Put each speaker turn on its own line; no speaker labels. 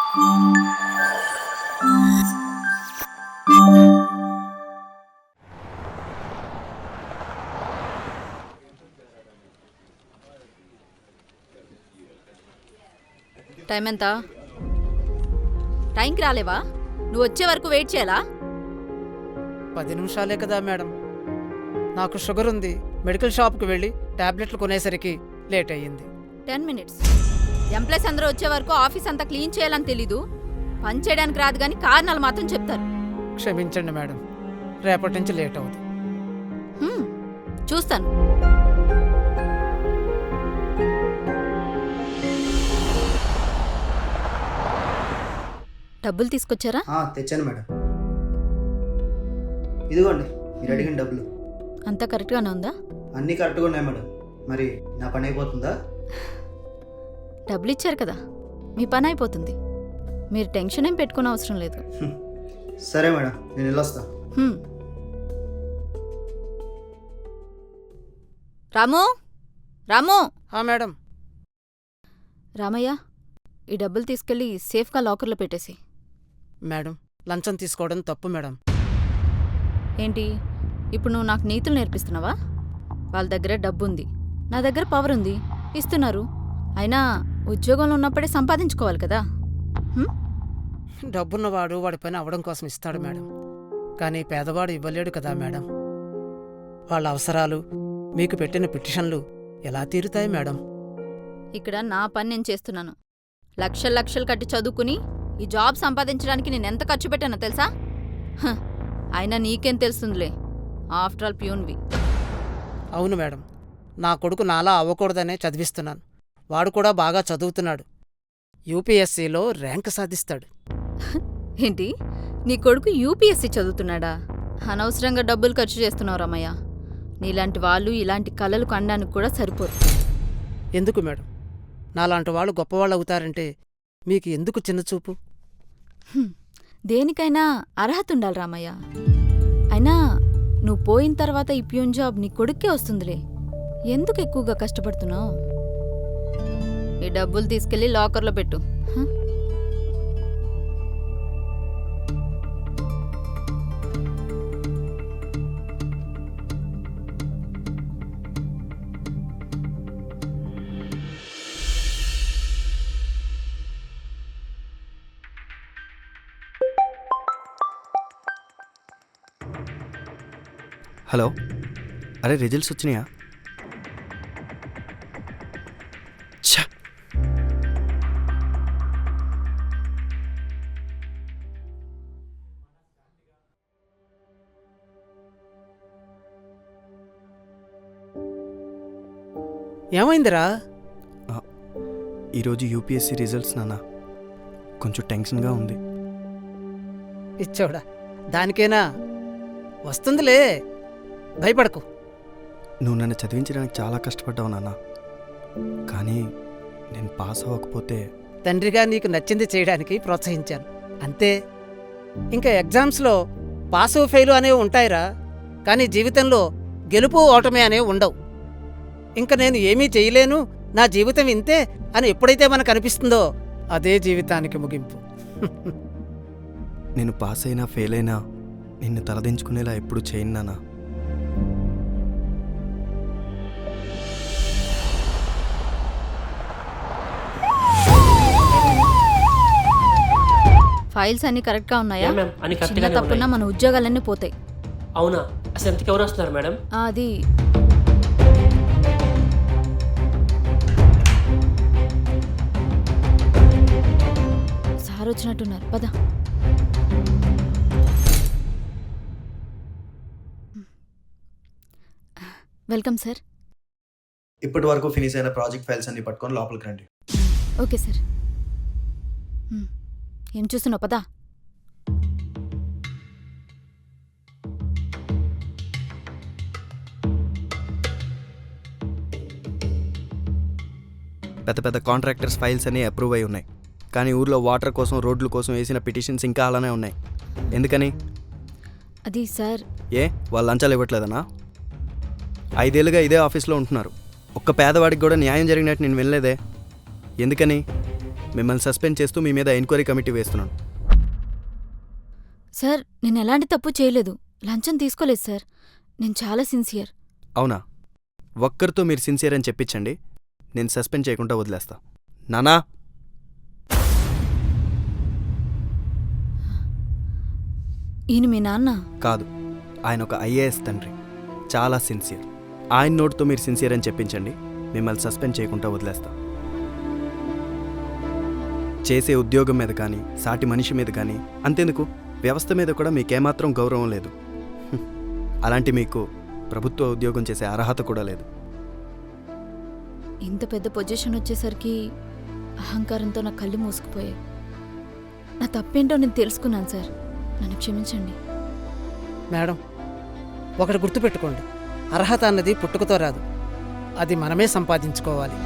Time ఎంత? టైంకి రాలేవా? నువ్వు వచ్చే వరకు వెయిట్ చేయాలా?
10 నిమిషాలే కదా మేడం. నాకు షుగర్ ఉంది. మెడికల్ షాప్కి వెళ్ళి టాబ్లెట్లు కొనేసరికి లేట్ అయ్యింది.
10 మినిట్స్. ఎంప్లాయీస్ అందరూ వచ్చే వరకు ఆఫీస్ అంతా క్లీన్ చేయాలని తెలీదు. పని చేయడానికి రాదు కానీ కారణాలు మాత్రం చెప్తారు.
క్షమించండి మేడం, రేపటి నుంచి లేట్ అవుతుంది.
చూస్తాను. డబ్బులు తీసుకొచ్చారా?
తెచ్చాను మేడం. ఇదిగోండి మీరు అడిగిన డబ్బులు.
అంతా కరెక్ట్గానే ఉందా?
అన్నీ కరెక్ట్గా ఉన్నాయి మేడం. మరి నా పని అయిపోతుందా?
డబ్బులు ఇచ్చారు కదా, మీ పని అయిపోతుంది. మీరు టెన్షన్ ఏం పెట్టుకునే అవసరం లేదు.
సరే మేడం, నేను వెళ్ళొస్తా.
రాము, రాము.
మేడం.
రామయ్య, ఈ డబ్బులు తీసుకెళ్ళి సేఫ్గా లాకర్లో పెట్టేసి.
మేడం, లంచం తీసుకోవడం తప్పు మేడం.
ఏంటి ఇప్పుడు నువ్వు నాకు నీతులు నేర్పిస్తున్నావా? వాళ్ళ దగ్గర డబ్బుంది, నా దగ్గర పవర్ ఉంది, ఇస్తున్నారు. అయినా ఉద్యోగంలో ఉన్నప్పుడే సంపాదించుకోవాలి కదా.
డబ్బున్నవాడు వాడి పని అవ్వడం కోసం ఇస్తాడు మేడం, కానీ పేదవాడు ఇవ్వలేడు కదా మేడం. వాళ్ళ అవసరాలు, మీకు పెట్టిన పిటిషన్లు ఎలా తీరుతాయి మేడం?
ఇక్కడ నా పని నేను చేస్తున్నాను. లక్షలు లక్షలు కట్టి చదువుకుని ఈ జాబ్ సంపాదించడానికి నేనెంత ఖర్చు పెట్టానో తెలుసా? అయినా నీకేం తెలుస్తుందిలే, ఆఫ్టర్ ఆల్ ప్యూన్వి.
అవును మేడం, నా కొడుకు నాలా అవ్వకూడదనే చదివిస్తున్నాను. వాడు కూడా బాగా చదువుతున్నాడు. యూపీఎస్సీలో ర్యాంక్ సాధిస్తాడు.
ఏంటి, నీ కొడుకు యూపీఎస్సీ చదువుతున్నాడా? అనవసరంగా డబ్బులు ఖర్చు చేస్తున్నావు రమయ్య. నీలాంటి వాళ్ళు ఇలాంటి కలలు కనడానికి కూడా సరిపోరు.
ఎందుకు మేడం? నాలాంటి వాళ్ళు గొప్పవాళ్ళు అవుతారంటే మీకు ఎందుకు చిన్నచూపు?
దేనికైనా అర్హత ఉండాలి రామయ్య. అయినా నువ్వు పోయిన తర్వాత ఈ ప్యూన్ జాబ్ నీ కొడుక్కే వస్తుందిలే. ఎందుకు ఎక్కువగా కష్టపడుతున్నావు? ఈ డబ్బులు తీసుకెళ్లి లాకర్లో పెట్టు.
హలో, అరే రిజల్ట్స్ వచ్చినాయా? ఛ,
ఏమైందిరా?
ఈరోజు యూపీఎస్సీ రిజల్ట్స్ నాన్న, కొంచెం టెన్షన్గా ఉంది.
ఇచ్చోడా, దానికేనా? వస్తుందిలే, భయపడకు.
నువ్వు నన్ను చదివించడానికి చాలా కష్టపడ్డావు నాన్న, కానీ నేను పాస్ అవ్వకపోతే...
తండ్రిగా నీకు నచ్చింది చేయడానికి ప్రోత్సహించాను, అంతే. ఇంకా ఎగ్జామ్స్లో పాసు ఫెయిలు అనేవి ఉంటాయిరా, కానీ జీవితంలో గెలుపు ఓటమి అనేవి ఉండవు. ఇంక నేను ఏమీ చేయలేను, నా జీవితం ఇంతే అని ఎప్పుడైతే మనకు అనిపిస్తుందో అదే జీవితానికి ముగింపు.
నేను పాస్ అయినా ఫెయిల్ అయినా నిన్ను తలదించుకునేలా ఎప్పుడు చేయను నాన్న.
ఫైల్స్ అన్ని కరెక్ట్గా ఉన్నాయా?
అన్ని
చిన్న
కరెక్ట్గానే
తప్పున్నా
ఉన్నాయి.
మన ఉద్యోగాలన్నీ పోతాయి.
అవునా? అసలు ఎంతకి ఎవరు వస్తున్నారు మేడం?
అది సార్ వచ్చినట్టున్నారు, పద. Welcome sir.
ఇప్పటి వరకు ఫినిష్ అయిన ప్రాజెక్ట్ ఫైల్స్ అన్ని పట్టుకొని లోపలికి రండి.
Okay sir. ఏం చూస్తున్నావు, పదా.
పెద్ద పెద్ద కాంట్రాక్టర్స్ ఫైల్స్ అన్నీ అప్రూవ్ అయి ఉన్నాయి, కానీ ఊర్లో వాటర్ కోసం, రోడ్ల కోసం వేసిన పిటిషన్స్ ఇంకా అలానే ఉన్నాయి. ఎందుకని?
అది సార్,
ఏ వాళ్ళు లంచాలు ఇవ్వట్లేదనా? 5 ఏళ్ళుగా ఇదే ఆఫీస్లో ఉంటున్నారు, ఒక్క పేదవాడికి కూడా న్యాయం జరిగినట్టు నేను వినలేదే. ఎందుకని? మిమ్మల్ని సస్పెండ్ చేస్తూ మీ మీద ఎంక్వైరీ కమిటీ వేస్తున్నాను.
సార్ నేను ఎలాంటి తప్పు చేయలేదు, లంచం తీసుకోలేదు సార్. నేను చాలా సిన్సియర్.
అవునా? ఒక్కరితో మీరు సిన్సియర్ అని చెప్పించండి, నేను సస్పెండ్ చేయకుండా వదిలేస్తా. నానా,
ఈయన మీ నాన్న?
కాదు, ఆయన ఒక ఐఏఎస్ తండ్రి, చాలా సిన్సియర్. ఆయన నోటితో మీరు సిన్సియర్ అని చెప్పించండి, మిమ్మల్ని సస్పెండ్ చేయకుండా వదిలేస్తా. చేసే ఉద్యోగం మీద కానీ, సాటి మనిషి మీద కానీ, అంతేందుకు వ్యవస్థ మీద కూడా మీకేమాత్రం గౌరవం లేదు. అలాంటి మీకు ప్రభుత్వ ఉద్యోగం చేసే అర్హత కూడా లేదు.
ఇంత పెద్ద పొజిషన్ వచ్చేసరికి అహంకారంతో నా కళ్ళు మూసుకుపోయాయి. నా తప్పేంటో నేను తెలుసుకున్నాను సార్, నన్ను క్షమించండి.
మేడం, ఒకటి గుర్తుపెట్టుకోండి, అర్హత అన్నది పుట్టుకతో రాదు, అది మనమే సంపాదించుకోవాలి.